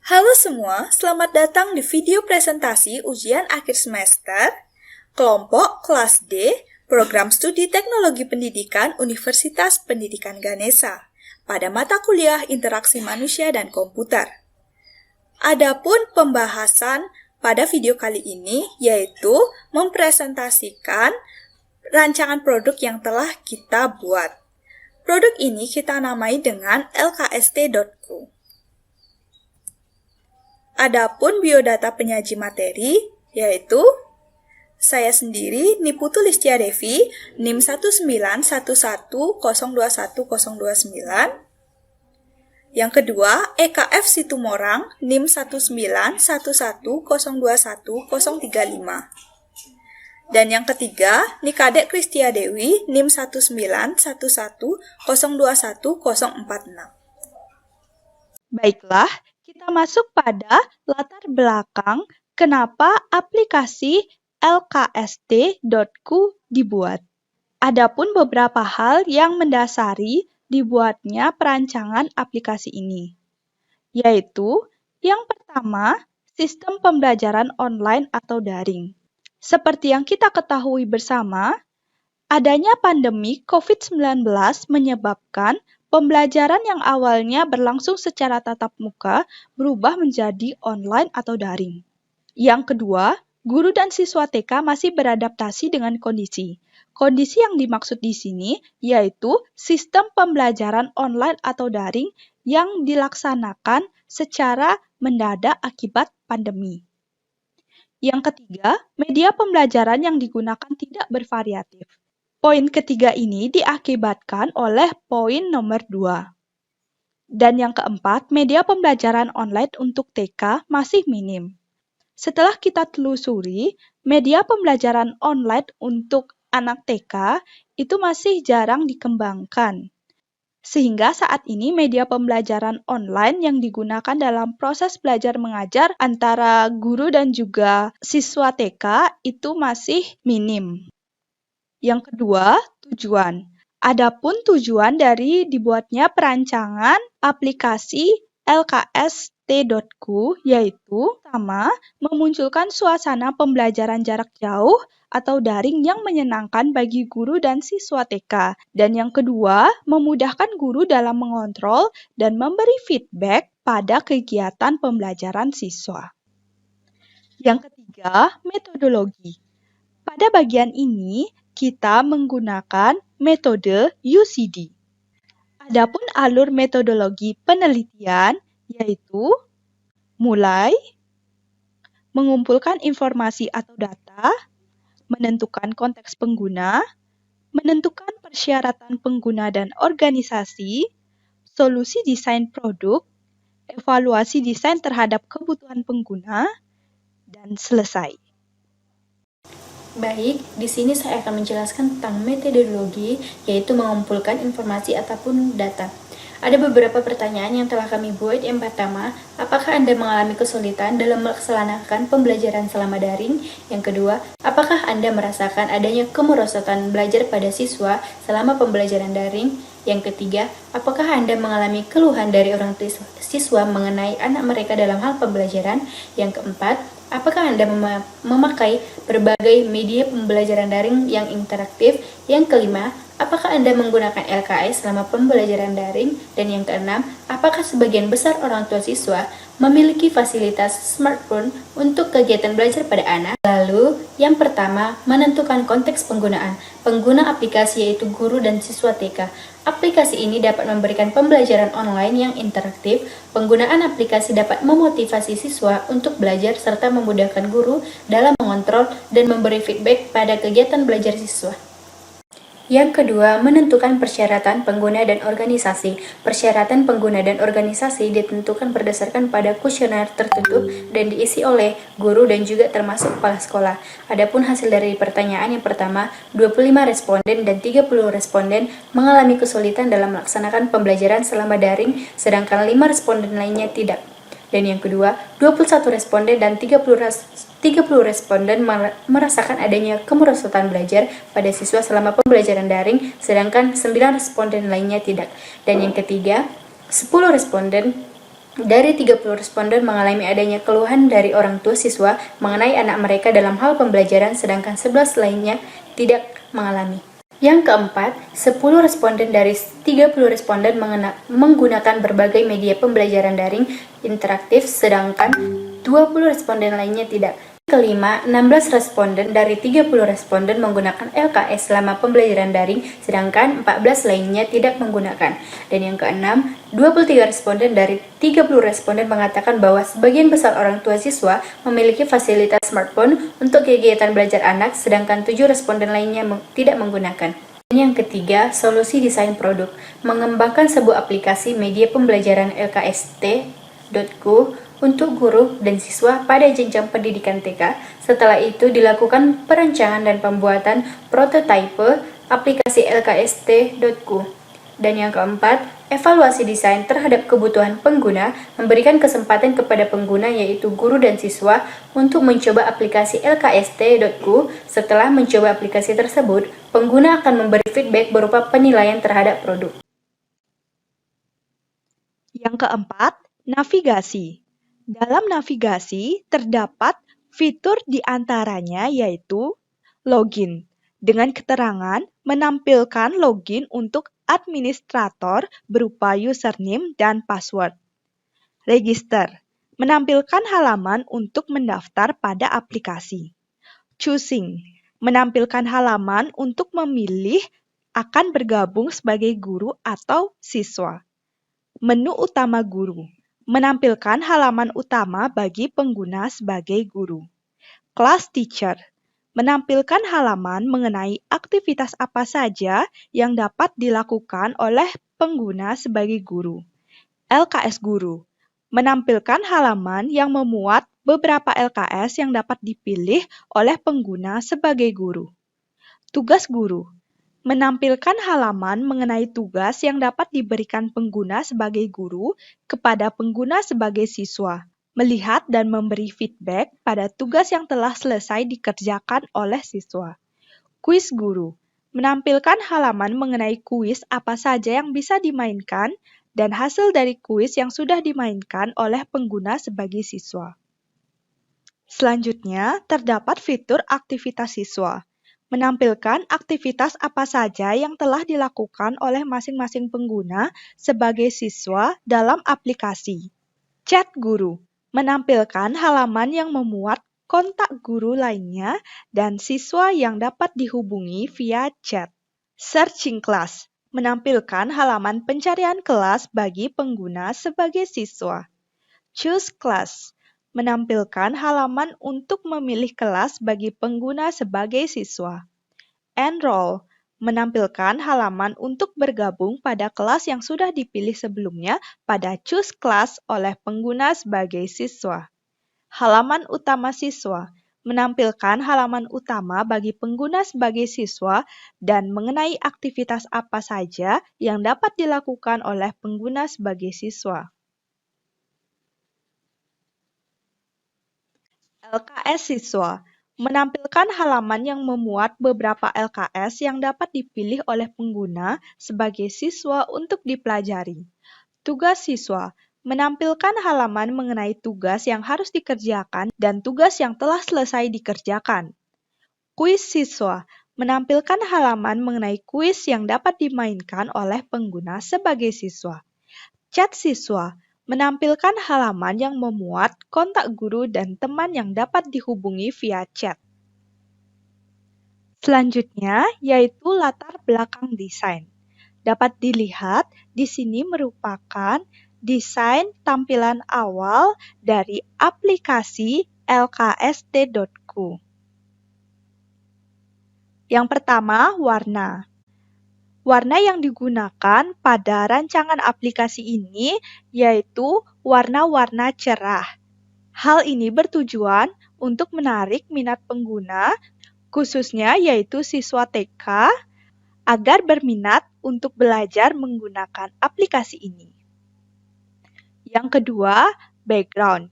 Halo semua, selamat datang di video presentasi ujian akhir semester kelompok kelas D, Program Studi Teknologi Pendidikan Universitas Pendidikan Ganesha pada mata kuliah Interaksi Manusia dan Komputer. Adapun pembahasan pada video kali ini yaitu mempresentasikan rancangan produk yang telah kita buat. Produk ini kita namai dengan lkst.co. Adapun biodata penyaji materi, yaitu saya sendiri, Niputu Listia Devi, NIM 19110211029. Yang kedua, EKF Situmorang, NIM 19110211035. Dan yang ketiga, Nikadek Kristia Dewi, NIM 19110211046. Baiklah, kita masuk pada latar belakang kenapa aplikasi lkst.co dibuat. Adapun beberapa hal yang mendasari dibuatnya perancangan aplikasi ini, yaitu yang pertama, sistem pembelajaran online atau daring. Seperti yang kita ketahui bersama, adanya pandemi COVID-19 menyebabkan pembelajaran yang awalnya berlangsung secara tatap muka berubah menjadi online atau daring. Yang kedua, guru dan siswa TK masih beradaptasi dengan kondisi. Kondisi yang dimaksud di sini yaitu sistem pembelajaran online atau daring yang dilaksanakan secara mendadak akibat pandemi. Yang ketiga, media pembelajaran yang digunakan tidak bervariatif. Poin ketiga ini diakibatkan oleh poin nomor 2. Dan yang keempat, media pembelajaran online untuk TK masih minim. Setelah kita telusuri, media pembelajaran online untuk anak TK itu masih jarang dikembangkan. Sehingga saat ini media pembelajaran online yang digunakan dalam proses belajar mengajar antara guru dan juga siswa TK itu masih minim. Yang kedua, tujuan. Adapun tujuan dari dibuatnya perancangan aplikasi lkst.co yaitu pertama, memunculkan suasana pembelajaran jarak jauh atau daring yang menyenangkan bagi guru dan siswa TK. Dan yang kedua, memudahkan guru dalam mengontrol dan memberi feedback pada kegiatan pembelajaran siswa. Yang ketiga, metodologi. Pada bagian ini, kita menggunakan metode UCD. Adapun alur metodologi penelitian yaitu mulai, mengumpulkan informasi atau data, menentukan konteks pengguna, menentukan persyaratan pengguna dan organisasi, solusi desain produk, evaluasi desain terhadap kebutuhan pengguna, dan selesai. Baik, di sini saya akan menjelaskan tentang metodologi, yaitu mengumpulkan informasi ataupun data. Ada beberapa pertanyaan yang telah kami buat. Yang pertama, apakah Anda mengalami kesulitan dalam melaksanakan pembelajaran selama daring? Yang kedua, apakah Anda merasakan adanya kemerosotan belajar pada siswa selama pembelajaran daring? Yang ketiga, apakah Anda mengalami keluhan dari orang tua siswa mengenai anak mereka dalam hal pembelajaran? Yang keempat, apakah Anda memakai berbagai media pembelajaran daring yang interaktif? Yang kelima, apakah Anda menggunakan LKS selama pembelajaran daring? Dan yang keenam, apakah sebagian besar orang tua siswa memiliki fasilitas smartphone untuk kegiatan belajar pada anak? Lalu, yang pertama, menentukan konteks penggunaan. Pengguna aplikasi yaitu guru dan siswa TK. Aplikasi ini dapat memberikan pembelajaran online yang interaktif. Penggunaan aplikasi dapat memotivasi siswa untuk belajar serta memudahkan guru dalam mengontrol dan memberi feedback pada kegiatan belajar siswa. Yang kedua, menentukan persyaratan pengguna dan organisasi. Persyaratan pengguna dan organisasi ditentukan berdasarkan pada kuesioner tertutup dan diisi oleh guru dan juga termasuk kepala sekolah. Adapun hasil dari pertanyaan yang pertama, 25 responden dan 30 responden mengalami kesulitan dalam melaksanakan pembelajaran selama daring, sedangkan 5 responden lainnya tidak. Dan yang kedua, 21 responden dan 30 responden merasakan adanya kemerosotan belajar pada siswa selama pembelajaran daring, sedangkan 9 responden lainnya tidak. Dan yang ketiga, 10 responden Dari 30 responden mengalami adanya keluhan dari orang tua siswa mengenai anak mereka dalam hal pembelajaran, sedangkan 11 lainnya tidak mengalami. Yang keempat, 10 responden dari 30 responden menggunakan berbagai media pembelajaran daring interaktif, sedangkan 20 responden lainnya tidak. Kelima, 16 responden dari 30 responden menggunakan LKS selama pembelajaran daring, sedangkan 14 lainnya tidak menggunakan. Dan yang keenam, 23 responden dari 30 responden mengatakan bahwa sebagian besar orang tua siswa memiliki fasilitas smartphone untuk kegiatan belajar anak, sedangkan 7 responden lainnya tidak menggunakan. Dan yang ketiga, solusi desain produk. Mengembangkan sebuah aplikasi media pembelajaran LKST.Go untuk guru dan siswa pada jenjang pendidikan TK. Setelah itu dilakukan perancangan dan pembuatan prototipe aplikasi LKST.Go. Dan yang keempat, evaluasi desain terhadap kebutuhan pengguna, memberikan kesempatan kepada pengguna yaitu guru dan siswa untuk mencoba aplikasi LKST.Go. Setelah mencoba aplikasi tersebut, pengguna akan memberi feedback berupa penilaian terhadap produk. Yang keempat, navigasi. Dalam navigasi terdapat fitur di antaranya yaitu login, dengan keterangan menampilkan login untuk administrator berupa username dan password. Register, menampilkan halaman untuk mendaftar pada aplikasi. Choosing, menampilkan halaman untuk memilih akan bergabung sebagai guru atau siswa. Menu utama guru, menampilkan halaman utama bagi pengguna sebagai guru. Class teacher, menampilkan halaman mengenai aktivitas apa saja yang dapat dilakukan oleh pengguna sebagai guru. LKS guru, menampilkan halaman yang memuat beberapa LKS yang dapat dipilih oleh pengguna sebagai guru. Tugas guru, menampilkan halaman mengenai tugas yang dapat diberikan pengguna sebagai guru kepada pengguna sebagai siswa, melihat dan memberi feedback pada tugas yang telah selesai dikerjakan oleh siswa. Kuis guru, menampilkan halaman mengenai kuis apa saja yang bisa dimainkan dan hasil dari kuis yang sudah dimainkan oleh pengguna sebagai siswa. Selanjutnya, terdapat fitur aktivitas siswa, menampilkan aktivitas apa saja yang telah dilakukan oleh masing-masing pengguna sebagai siswa dalam aplikasi. Chat guru, menampilkan halaman yang memuat kontak guru lainnya dan siswa yang dapat dihubungi via chat. Searching class, menampilkan halaman pencarian kelas bagi pengguna sebagai siswa. Choose class, menampilkan halaman untuk memilih kelas bagi pengguna sebagai siswa. Enroll, menampilkan halaman untuk bergabung pada kelas yang sudah dipilih sebelumnya pada Choose Class oleh pengguna sebagai siswa. Halaman utama siswa, menampilkan halaman utama bagi pengguna sebagai siswa dan mengenai aktivitas apa saja yang dapat dilakukan oleh pengguna sebagai siswa. LKS siswa, menampilkan halaman yang memuat beberapa LKS yang dapat dipilih oleh pengguna sebagai siswa untuk dipelajari. Tugas siswa, menampilkan halaman mengenai tugas yang harus dikerjakan dan tugas yang telah selesai dikerjakan. Kuis siswa, menampilkan halaman mengenai kuis yang dapat dimainkan oleh pengguna sebagai siswa. Chat siswa, menampilkan halaman yang memuat kontak guru dan teman yang dapat dihubungi via chat. Selanjutnya, yaitu latar belakang desain. Dapat dilihat di sini merupakan desain tampilan awal dari aplikasi LKST.Go. Yang pertama, warna. Warna yang digunakan pada rancangan aplikasi ini yaitu warna-warna cerah. Hal ini bertujuan untuk menarik minat pengguna, khususnya yaitu siswa TK, agar berminat untuk belajar menggunakan aplikasi ini. Yang kedua, background.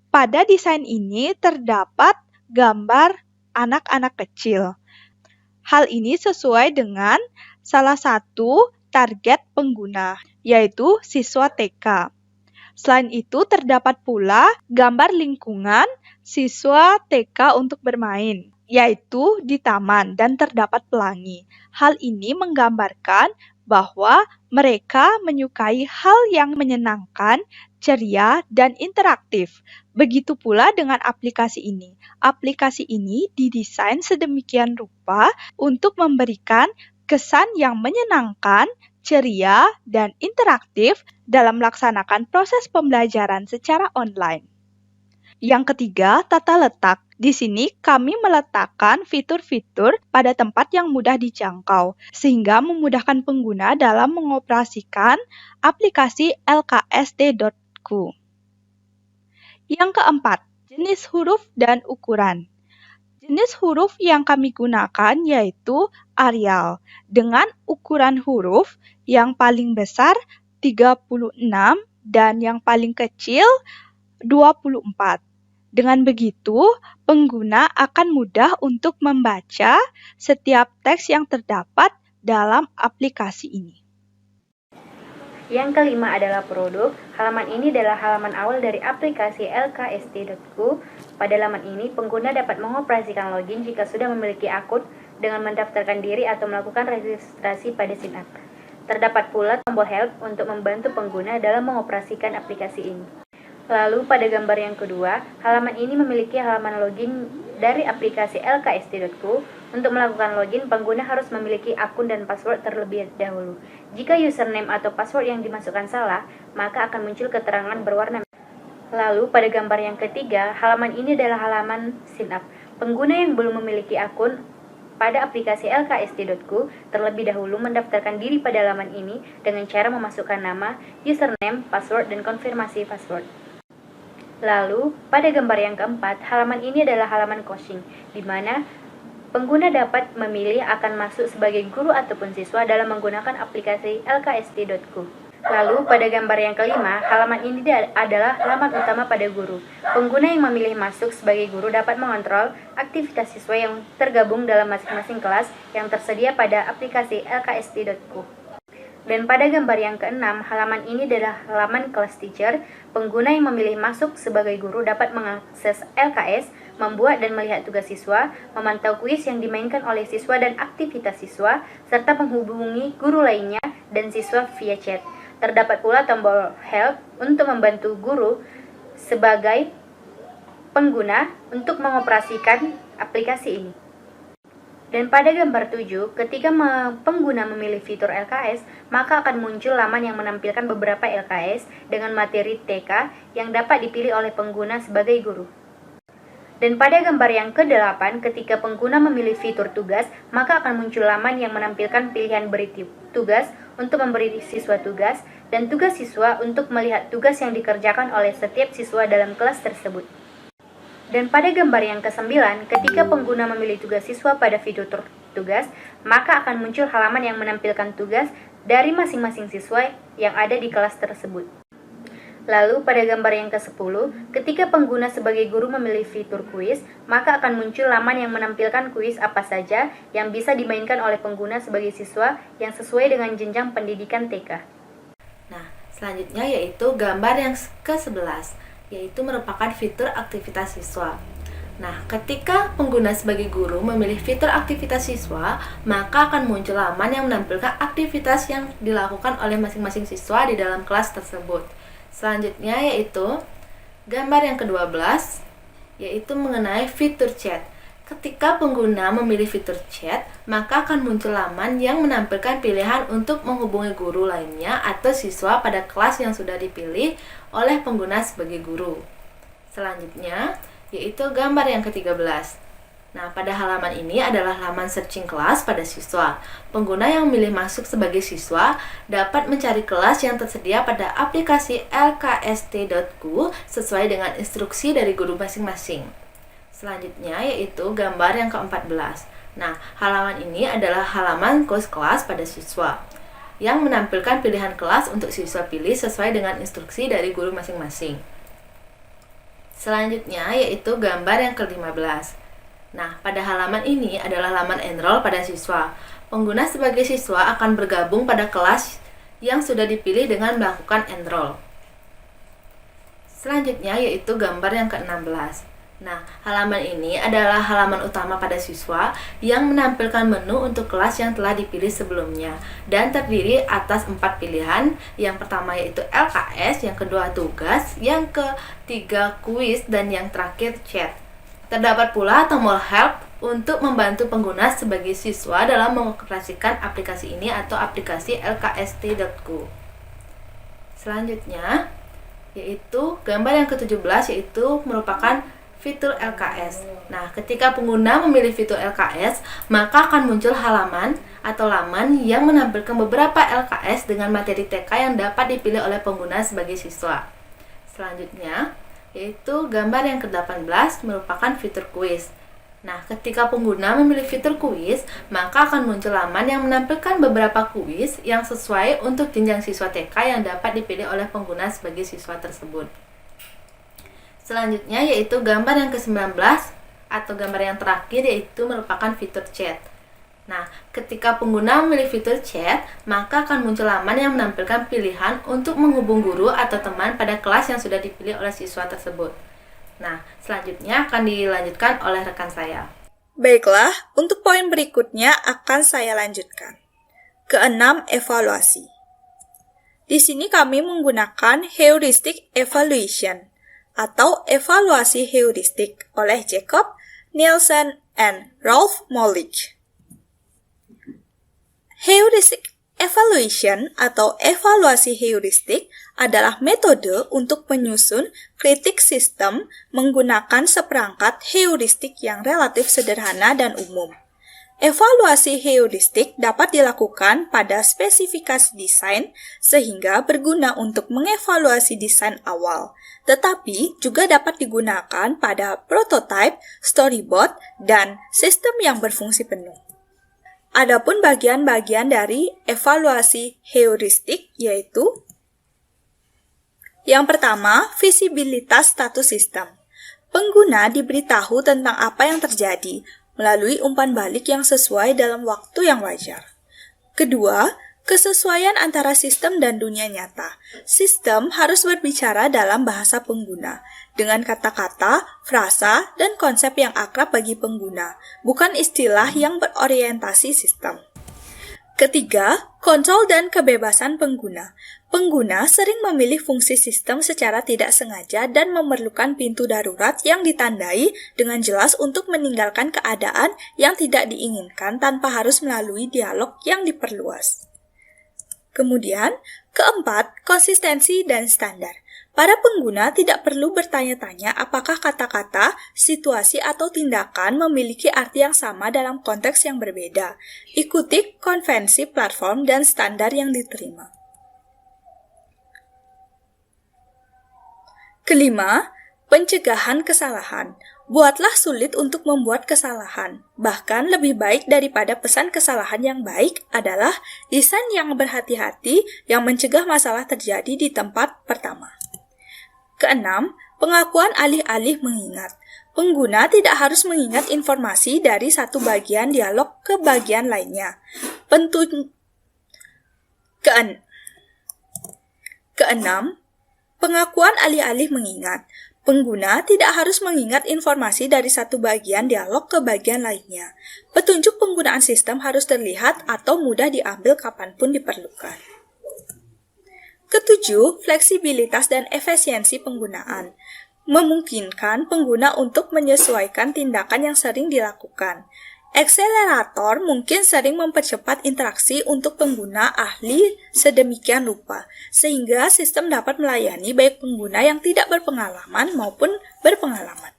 Pada desain ini terdapat gambar anak-anak kecil. Hal ini sesuai dengan salah satu target pengguna, yaitu siswa TK. Selain itu, terdapat pula gambar lingkungan siswa TK untuk bermain, yaitu di taman dan terdapat pelangi. Hal ini menggambarkan bahwa mereka menyukai hal yang menyenangkan, ceria, dan interaktif. Begitu pula dengan aplikasi ini. Aplikasi ini didesain sedemikian rupa untuk memberikan kesan yang menyenangkan, ceria, dan interaktif dalam melaksanakan proses pembelajaran secara online. Yang ketiga, tata letak. Di sini kami meletakkan fitur-fitur pada tempat yang mudah dijangkau, sehingga memudahkan pengguna dalam mengoperasikan aplikasi LKSD.Q. Yang keempat, jenis huruf dan ukuran. Jenis huruf yang kami gunakan yaitu Arial, dengan ukuran huruf yang paling besar 36 dan yang paling kecil 24. Dengan begitu, pengguna akan mudah untuk membaca setiap teks yang terdapat dalam aplikasi ini. Yang kelima adalah produk. Halaman ini adalah halaman awal dari aplikasi LKSD.Q. Pada halaman ini, pengguna dapat mengoperasikan login jika sudah memiliki akun dengan mendaftarkan diri atau melakukan registrasi pada sign up. Terdapat pula tombol help untuk membantu pengguna dalam mengoperasikan aplikasi ini. Lalu pada gambar yang kedua, halaman ini memiliki halaman login dari aplikasi LKSD.Q. Untuk melakukan login, pengguna harus memiliki akun dan password terlebih dahulu. Jika username atau password yang dimasukkan salah, maka akan muncul keterangan berwarna merah. Lalu pada gambar yang ketiga, halaman ini adalah halaman sign up. Pengguna yang belum memiliki akun pada aplikasi LKSD.Q terlebih dahulu mendaftarkan diri pada halaman ini dengan cara memasukkan nama, username, password, dan konfirmasi password. Lalu, pada gambar yang keempat, halaman ini adalah halaman coaching, di mana pengguna dapat memilih akan masuk sebagai guru ataupun siswa dalam menggunakan aplikasi LKSD.Q. Lalu, pada gambar yang kelima, halaman ini adalah halaman utama pada guru. Pengguna yang memilih masuk sebagai guru dapat mengontrol aktivitas siswa yang tergabung dalam masing-masing kelas yang tersedia pada aplikasi LKSD.Q. Dan pada gambar yang keenam, halaman ini adalah halaman kelas teacher. Pengguna yang memilih masuk sebagai guru dapat mengakses LKS, membuat dan melihat tugas siswa, memantau kuis yang dimainkan oleh siswa dan aktivitas siswa, serta menghubungi guru lainnya dan siswa via chat. Terdapat pula tombol help untuk membantu guru sebagai pengguna untuk mengoperasikan aplikasi ini. Dan pada gambar 7, ketika pengguna memilih fitur LKS, maka akan muncul laman yang menampilkan beberapa LKS dengan materi TK yang dapat dipilih oleh pengguna sebagai guru. Dan pada gambar yang ke-8, ketika pengguna memilih fitur tugas, maka akan muncul laman yang menampilkan pilihan beri tugas untuk memberi siswa tugas, dan tugas siswa untuk melihat tugas yang dikerjakan oleh setiap siswa dalam kelas tersebut. Dan pada gambar yang ke-9, ketika pengguna memilih tugas siswa pada fitur tugas, maka akan muncul halaman yang menampilkan tugas dari masing-masing siswa yang ada di kelas tersebut. Lalu pada gambar yang ke-10, ketika pengguna sebagai guru memilih fitur kuis, maka akan muncul laman yang menampilkan kuis apa saja yang bisa dimainkan oleh pengguna sebagai siswa yang sesuai dengan jenjang pendidikan TK. Nah, selanjutnya yaitu gambar yang ke-11, yaitu merupakan fitur aktivitas siswa. Nah, ketika pengguna sebagai guru memilih fitur aktivitas siswa, maka akan muncul laman yang menampilkan aktivitas yang dilakukan oleh masing-masing siswa di dalam kelas tersebut. Selanjutnya yaitu gambar yang ke-12, yaitu mengenai fitur chat. Ketika pengguna memilih fitur chat, maka akan muncul laman yang menampilkan pilihan untuk menghubungi guru lainnya atau siswa pada kelas yang sudah dipilih oleh pengguna sebagai guru. Selanjutnya, yaitu gambar yang ke-13. Nah, pada halaman ini adalah halaman searching kelas pada siswa. Pengguna yang memilih masuk sebagai siswa dapat mencari kelas yang tersedia pada aplikasi LKSD.Q sesuai dengan instruksi dari guru masing-masing. Selanjutnya yaitu gambar yang ke-14. Nah, halaman ini adalah halaman kos kelas pada siswa yang menampilkan pilihan kelas untuk siswa pilih sesuai dengan instruksi dari guru masing-masing. Selanjutnya yaitu gambar yang ke-15. Nah, pada halaman ini adalah halaman enroll pada siswa. Pengguna sebagai siswa akan bergabung pada kelas yang sudah dipilih dengan melakukan enroll. Selanjutnya yaitu gambar yang ke-16. Nah, halaman ini adalah halaman utama pada siswa yang menampilkan menu untuk kelas yang telah dipilih sebelumnya dan terdiri atas 4 pilihan. Yang pertama yaitu LKS, yang kedua tugas, yang ketiga kuis, dan yang terakhir chat. Terdapat pula tombol help untuk membantu pengguna sebagai siswa dalam mengoperasikan aplikasi ini atau aplikasi lkst.go. Selanjutnya yaitu gambar yang ke-17 yaitu merupakan fitur LKS. Nah, ketika pengguna memilih fitur LKS, maka akan muncul halaman atau laman yang menampilkan beberapa LKS dengan materi TK yang dapat dipilih oleh pengguna sebagai siswa. Selanjutnya, yaitu gambar yang ke-18 merupakan fitur kuis. Nah, ketika pengguna memilih fitur kuis, maka akan muncul laman yang menampilkan beberapa kuis yang sesuai untuk jenjang siswa TK yang dapat dipilih oleh pengguna sebagai siswa tersebut. Selanjutnya yaitu gambar yang ke-19 atau gambar yang terakhir yaitu merupakan fitur chat. Nah, ketika pengguna memilih fitur chat, maka akan muncul laman yang menampilkan pilihan untuk menghubung guru atau teman pada kelas yang sudah dipilih oleh siswa tersebut. Nah, selanjutnya akan dilanjutkan oleh rekan saya. Baiklah, untuk poin berikutnya akan saya lanjutkan. Keenam, evaluasi. Di sini kami menggunakan heuristic evaluation atau evaluasi heuristik oleh Jacob, Nielsen, and Rolf Molich. Heuristic evaluation atau evaluasi heuristik adalah metode untuk menyusun kritik sistem menggunakan seperangkat heuristik yang relatif sederhana dan umum. Evaluasi heuristik dapat dilakukan pada spesifikasi desain sehingga berguna untuk mengevaluasi desain awal, tetapi juga dapat digunakan pada prototype, storyboard, dan sistem yang berfungsi penuh. Adapun bagian-bagian dari evaluasi heuristik yaitu yang pertama, visibilitas status sistem. Pengguna diberitahu tentang apa yang terjadi melalui umpan balik yang sesuai dalam waktu yang wajar. Kedua, kesesuaian antara sistem dan dunia nyata. Sistem harus berbicara dalam bahasa pengguna, dengan kata-kata, frasa, dan konsep yang akrab bagi pengguna, bukan istilah yang berorientasi sistem. Ketiga, kontrol dan kebebasan pengguna. Pengguna sering memilih fungsi sistem secara tidak sengaja dan memerlukan pintu darurat yang ditandai dengan jelas untuk meninggalkan keadaan yang tidak diinginkan tanpa harus melalui dialog yang diperluas. Kemudian, keempat, konsistensi dan standar. Para pengguna tidak perlu bertanya-tanya apakah kata-kata, situasi, atau tindakan memiliki arti yang sama dalam konteks yang berbeda. Ikuti konvensi platform dan standar yang diterima. Kelima, pencegahan kesalahan. Buatlah sulit untuk membuat kesalahan. Bahkan lebih baik daripada pesan kesalahan yang baik adalah desain yang berhati-hati yang mencegah masalah terjadi di tempat pertama. Keenam, pengakuan alih-alih mengingat. Pengguna tidak harus mengingat informasi dari satu bagian dialog ke bagian lainnya. Keenam, pengakuan alih-alih mengingat. Pengguna tidak harus mengingat informasi dari satu bagian dialog ke bagian lainnya. Petunjuk penggunaan sistem harus terlihat atau mudah diambil kapanpun diperlukan. Ketujuh, fleksibilitas dan efisiensi penggunaan. Memungkinkan pengguna untuk menyesuaikan tindakan yang sering dilakukan. Akselerator mungkin sering mempercepat interaksi untuk pengguna ahli sedemikian rupa, sehingga sistem dapat melayani baik pengguna yang tidak berpengalaman maupun berpengalaman.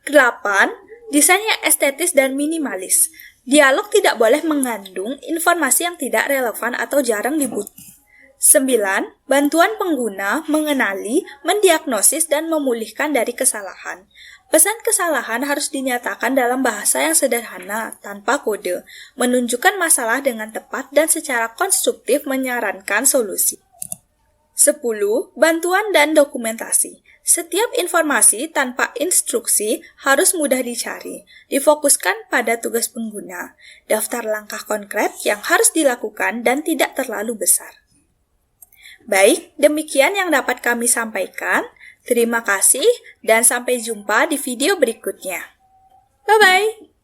8. Desain yang estetis dan minimalis. Dialog tidak boleh mengandung informasi yang tidak relevan atau jarang dibutuhkan. 9. Bantuan pengguna mengenali, mendiagnosis, dan memulihkan dari kesalahan. Pesan kesalahan harus dinyatakan dalam bahasa yang sederhana, tanpa kode, menunjukkan masalah dengan tepat dan secara konstruktif menyarankan solusi. 10. Bantuan dan dokumentasi. Setiap informasi tanpa instruksi harus mudah dicari, difokuskan pada tugas pengguna, daftar langkah konkret yang harus dilakukan dan tidak terlalu besar. Baik, demikian yang dapat kami sampaikan. Terima kasih dan sampai jumpa di video berikutnya. Bye-bye!